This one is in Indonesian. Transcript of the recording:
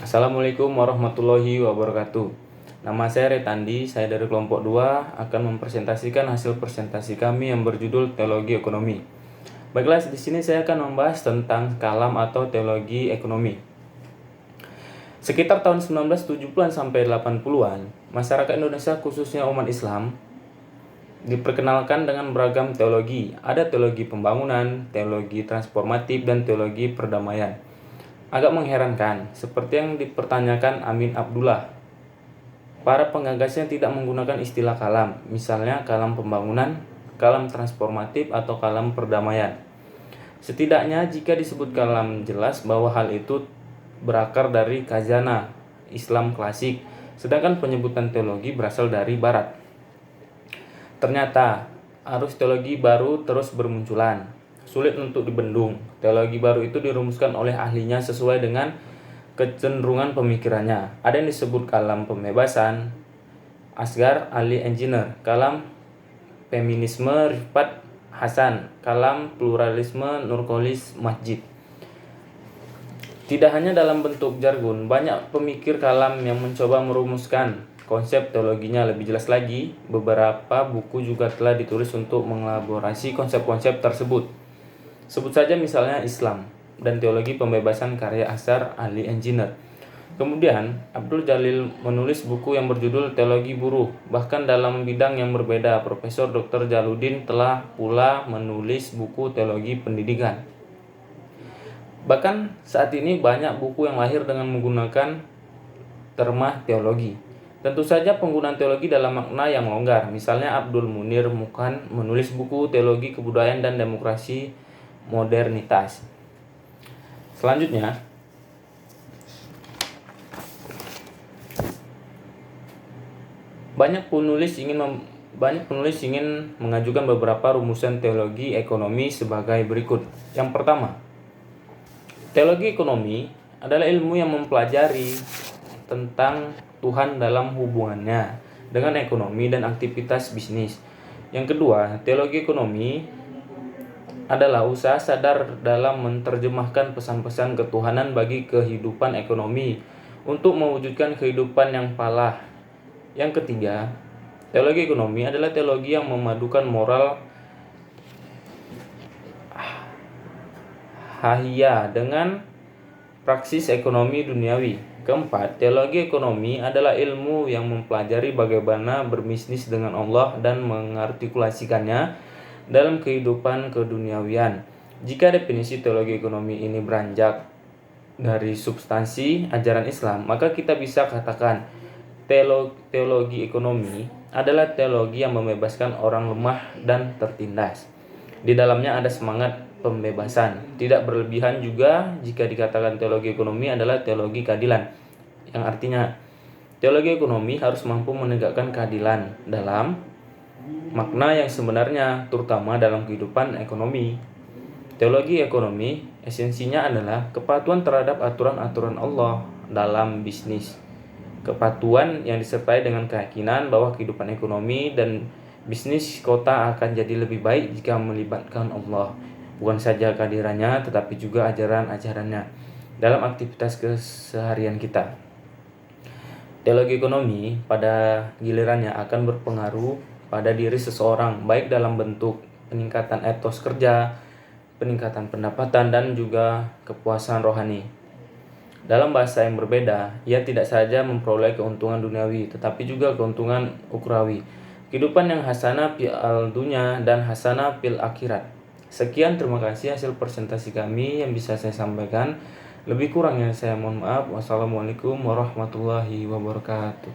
Assalamualaikum warahmatullahi wabarakatuh. Nama saya Retandi, saya dari kelompok 2 akan mempresentasikan hasil presentasi kami yang berjudul Teologi Ekonomi. Baiklah, di sini saya akan membahas tentang kalam atau teologi ekonomi. Sekitar tahun 1970-an sampai 80-an, masyarakat Indonesia khususnya umat Islam diperkenalkan dengan beragam teologi. Ada teologi pembangunan, teologi transformatif, dan teologi perdamaian. Agak mengherankan, seperti yang dipertanyakan Amin Abdullah. Para penggagasnya tidak menggunakan istilah kalam, misalnya kalam pembangunan, kalam transformatif, atau kalam perdamaian. Setidaknya jika disebut kalam jelas bahwa hal itu berakar dari khazanah Islam klasik, sedangkan penyebutan teologi berasal dari barat. Ternyata, arus teologi baru terus bermunculan. Sulit untuk dibendung. Teologi baru itu dirumuskan oleh ahlinya sesuai dengan kecenderungan pemikirannya. Ada yang disebut kalam pembebasan, Asgar Ali Engineer, kalam feminisme Rifat Hasan, kalam pluralisme Nurkolis Masjid. Tidak hanya dalam bentuk jargon, banyak pemikir kalam yang mencoba merumuskan konsep teologinya lebih jelas lagi. Beberapa buku juga telah ditulis untuk mengelaborasi konsep-konsep tersebut. Sebut saja misalnya Islam dan teologi pembebasan karya Asgar Ali Engineer. Kemudian, Abdul Jalil menulis buku yang berjudul Teologi Buruh. Bahkan dalam bidang yang berbeda, Profesor Dr. Jaludin telah pula menulis buku Teologi Pendidikan. Bahkan saat ini banyak buku yang lahir dengan menggunakan terma teologi. Tentu saja penggunaan teologi dalam makna yang longgar. Misalnya Abdul Munir Mukhan menulis buku Teologi Kebudayaan dan Demokrasi Modernitas. Selanjutnya, banyak penulis ingin mengajukan beberapa rumusan teologi ekonomi sebagai berikut. Yang pertama, teologi ekonomi adalah ilmu yang mempelajari tentang Tuhan dalam hubungannya dengan ekonomi dan aktivitas bisnis. Yang kedua, teologi ekonomi adalah usaha sadar dalam menerjemahkan pesan-pesan ketuhanan bagi kehidupan ekonomi untuk mewujudkan kehidupan yang falah. Yang ketiga, teologi ekonomi adalah teologi yang memadukan moral hahiyah dengan praksis ekonomi duniawi. Keempat, teologi ekonomi adalah ilmu yang mempelajari bagaimana berbisnis dengan Allah dan mengartikulasikannya dalam kehidupan keduniawian. Jika definisi teologi ekonomi ini beranjak dari substansi ajaran Islam, maka kita bisa katakan teologi ekonomi adalah teologi yang membebaskan orang lemah dan tertindas. Di dalamnya ada semangat pembebasan. Tidak berlebihan juga jika dikatakan teologi ekonomi adalah teologi keadilan, yang artinya teologi ekonomi harus mampu menegakkan keadilan dalam makna yang sebenarnya, terutama dalam kehidupan ekonomi. Teologi ekonomi esensinya adalah kepatuhan terhadap aturan-aturan Allah dalam bisnis. Kepatuhan yang disertai dengan keyakinan bahwa kehidupan ekonomi dan bisnis kota akan jadi lebih baik jika melibatkan Allah. Bukan saja kehadirannya, tetapi juga ajaran-ajarannya dalam aktivitas keseharian kita. Teologi ekonomi pada gilirannya akan berpengaruh pada diri seseorang, baik dalam bentuk peningkatan etos kerja, peningkatan pendapatan, dan juga kepuasan rohani. Dalam bahasa yang berbeda, ia tidak saja memperoleh keuntungan duniawi, tetapi juga keuntungan ukhrawi, kehidupan yang hasanah fil dunya dan hasanah fil akhirat. Sekian, terima kasih hasil presentasi kami yang bisa saya sampaikan. Lebih kurangnya saya mohon maaf. Wassalamualaikum warahmatullahi wabarakatuh.